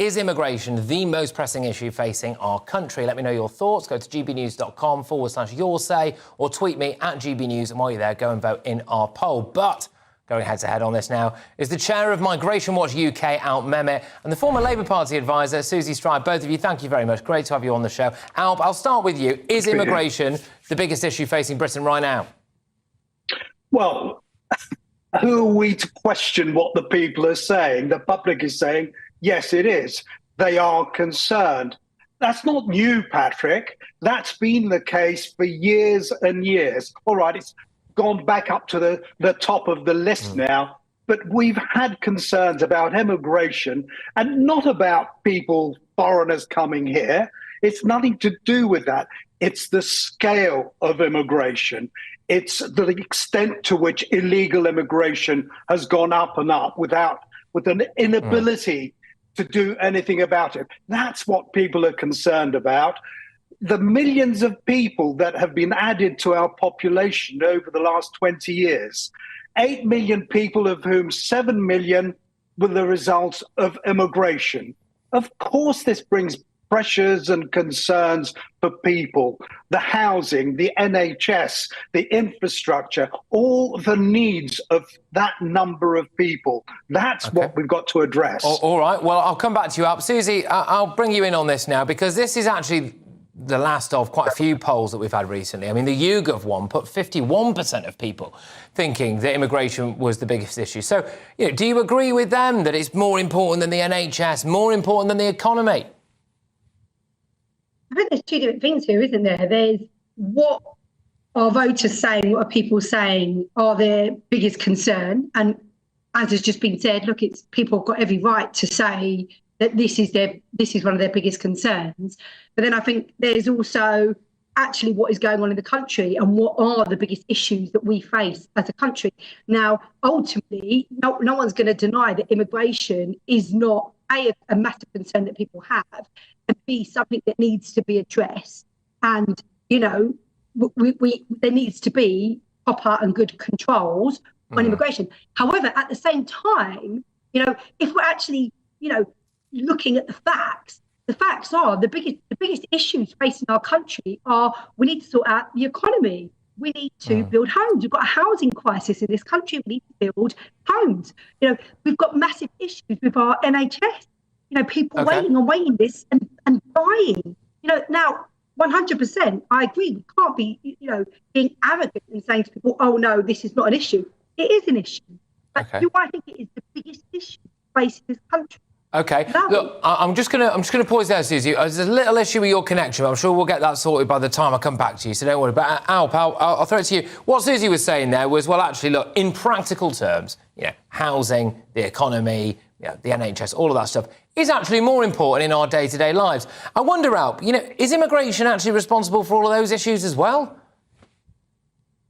Is immigration the most pressing issue facing our country? Let me know your thoughts. Go to gbnews.com/your say or tweet me at gbnews. And while you're there, go and vote in our poll. But going head-to-head on this now is the chair of Migration Watch UK, Alp Mehmet, and the former Labour Party advisor, Susie Stride. Both of you, thank you very much. Great to have you on the show. Alp, I'll start with you. Is immigration the biggest issue facing Britain right now? Well, who are we to question what the people are saying? The public is saying, yes, it is. They are concerned. That's not new, Patrick. That's been the case for years and years. All right, it's gone back up to the top of the list now. But we've had concerns about immigration and not about people, foreigners coming here. It's nothing to do with that. It's the scale of immigration. It's the extent to which illegal immigration has gone up and up with an inability to do anything about it. That's what people are concerned about. The millions of people that have been added to our population over the last 20 years, 8 million people, of whom 7 million were the result of immigration. Of course, this brings pressures and concerns for people, the housing, the NHS, the infrastructure, all the needs of that number of people. That's what we've got to address. All right. Well, I'll come back to you, Alp. Susie, I'll bring you in on this now, because this is actually the last of quite a few polls that we've had recently. I mean, the YouGov one put 51% of people thinking that immigration was the biggest issue. So, do you agree with them that it's more important than the NHS, more important than the economy? I think there's two different things here, isn't there? There's what are voters saying, what are people saying are their biggest concern. And as has just been said, look, it's people have got every right to say that this is one of their biggest concerns. But then I think there's also actually what is going on in the country and what are the biggest issues that we face as a country. Now, ultimately, no one's going to deny that immigration is not a massive concern that people have, and B, something that needs to be addressed. And, there needs to be proper and good controls on immigration. However, at the same time, if we're actually, looking at the facts are the biggest issues facing our country are we need to sort out the economy. We need to build homes. We've got a housing crisis in this country. We need to build homes. We've got massive issues with our NHS. People waiting on waiting lists and dying. Now 100%, I agree. We can't be, being arrogant and saying to people, "Oh no, this is not an issue." It is an issue. But do I think it is the biggest issue facing this country? OK, look, I'm just gonna pause there, Susie. There's a little issue with your connection. I'm sure we'll get that sorted by the time I come back to you, so don't worry. But Alp, I'll throw it to you. What Susie was saying there was, well, actually, look, in practical terms, housing, the economy, the NHS, all of that stuff is actually more important in our day-to-day lives. I wonder, Alp, is immigration actually responsible for all of those issues as well?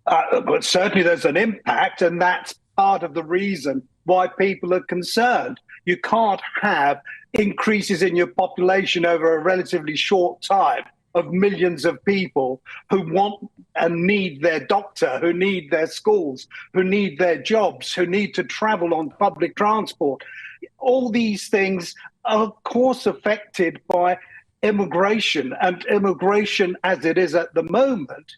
But certainly there's an impact, and that's part of the reason why people are concerned. You can't have increases in your population over a relatively short time of millions of people who want and need their doctor, who need their schools, who need their jobs, who need to travel on public transport. All these things are, of course, affected by immigration, and immigration as it is at the moment.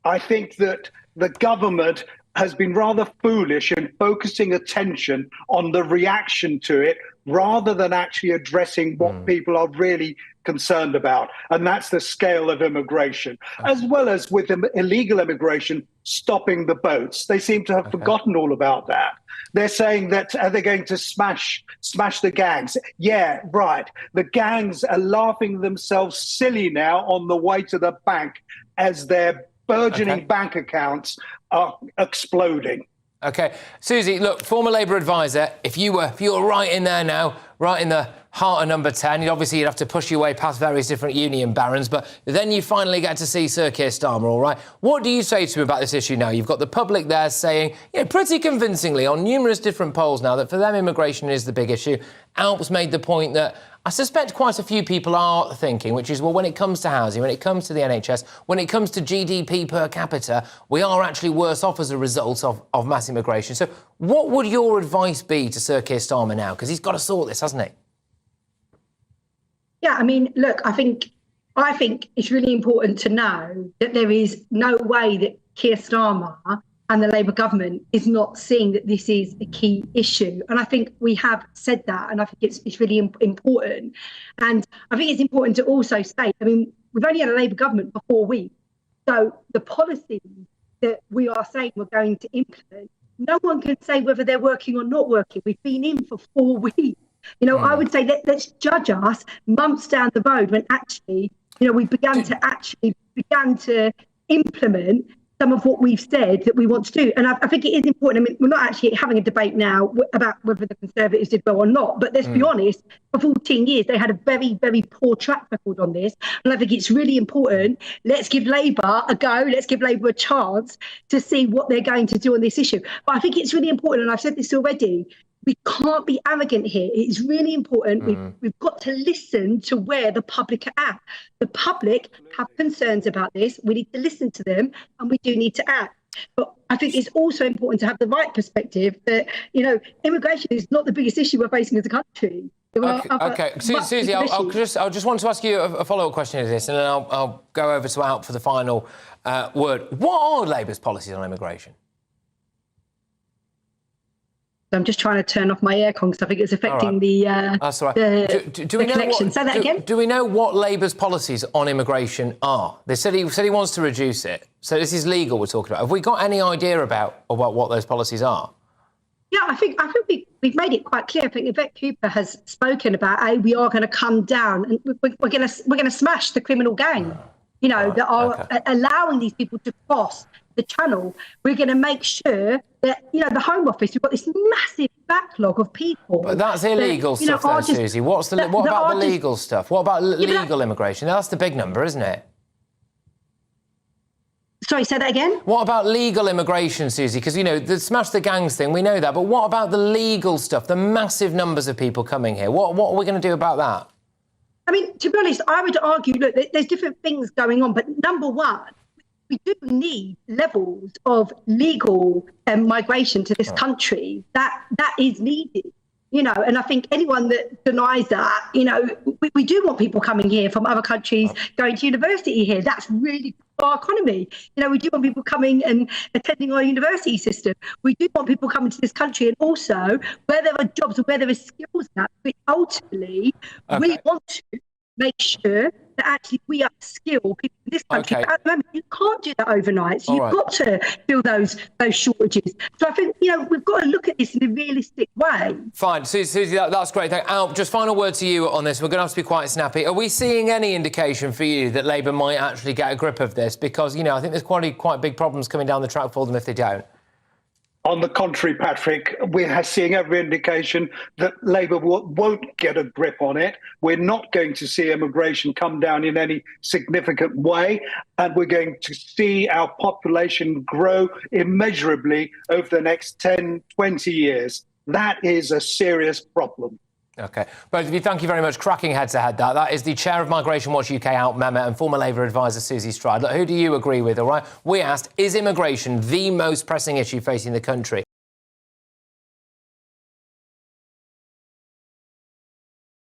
I think that the government has been rather foolish in focusing attention on the reaction to it rather than actually addressing what people are really concerned about. And that's the scale of immigration, as well as with illegal immigration, stopping the boats. They seem to have forgotten all about that. They're saying that they're going to smash the gangs. Yeah, right. The gangs are laughing themselves silly now on the way to the bank as their burgeoning bank accounts are exploding. OK. Susie, look, former Labour advisor, if you were right in there now, right in the heart of number 10, you'd have to push your way past various different union barons, but then you finally get to see Sir Keir Starmer, all right? What do you say to him about this issue now? You've got the public there saying, pretty convincingly on numerous different polls now that for them immigration is the big issue. Alp's made the point that I suspect quite a few people are thinking, which is, well, when it comes to housing, when it comes to the NHS, when it comes to GDP per capita, we are actually worse off as a result of mass immigration. So what would your advice be to Sir Keir Starmer now? Because he's got to sort this, hasn't he? Yeah, I mean, look, I think it's really important to know that there is no way that Keir Starmer and the Labour government is not seeing that this is a key issue. And I think we have said that, and I think it's really important. And I think it's important to also state, I mean, we've only had a Labour government for 4 weeks. So the policies that we are saying we're going to implement, no one can say whether they're working or not working. We've been in for 4 weeks. I would say let's judge us months down the road when actually, we began to implement some of what we've said that we want to do. And I think it is important. I mean, we're not actually having a debate now about whether the Conservatives did well or not, but let's be honest, for 14 years, they had a very, very poor track record on this. And I think it's really important. Let's give Labour a go. Let's give Labour a chance to see what they're going to do on this issue. But I think it's really important, and I've said this already, we can't be arrogant here. It's really important. We've got to listen to where the public are at. The public have concerns about this. We need to listen to them, and we do need to act. But I think it's also important to have the right perspective that, immigration is not the biggest issue we're facing as a country. Okay. Susie, I just want to ask you a follow-up question to this, and then I'll go over to Alp for the final word. What are Labour's policies on immigration? I'm just trying to turn off my aircon because I think it's affecting the That's all right. the connection. Say that again. Do we know what Labour's policies on immigration are? They said he wants to reduce it. So this is legal we're talking about. Have we got any idea about what those policies are? Yeah, I think we've made it quite clear. I think Yvette Cooper has spoken about we are going to come down and we're going to smash the criminal gang. That are allowing these people to cross the channel. We're going to make sure that, the Home Office, we've got this massive backlog of people. But that's illegal stuff, though, Susie. What about the legal stuff? What about legal immigration? That's the big number, isn't it? Sorry, say that again? What about legal immigration, Susie? Because, the smash the gangs thing, we know that. But what about the legal stuff, the massive numbers of people coming here? What are we going to do about that? I mean, to be honest, I would argue, look, there's different things going on. But number one, we do need levels of legal migration to this country. That is needed, and I think anyone that denies that, we do want people coming here from other countries, going to university here. That's really good for our economy. We do want people coming and attending our university system. We do want people coming to this country, and also where there are jobs and where there are skills that, but ultimately we want to make sure that actually we upskill people in this country. But at the moment, you can't do that overnight. So you've got to fill those shortages. So I think, we've got to look at this in a realistic way. Fine. Susie, that's great. Alp, just final word to you on this. We're going to have to be quite snappy. Are we seeing any indication for you that Labour might actually get a grip of this? Because, I think there's quite big problems coming down the track for them if they don't. On the contrary, Patrick, we're seeing every indication that Labour won't get a grip on it. We're not going to see immigration come down in any significant way, and we're going to see our population grow immeasurably over the next 10, 20 years. That is a serious problem. OK. Both of you, thank you very much. Cracking head-to-head, that. That is the chair of Migration Watch UK, Alp Mehmet, and former Labour advisor Susie Stride. Look, who do you agree with, all right? We asked, is immigration the most pressing issue facing the country?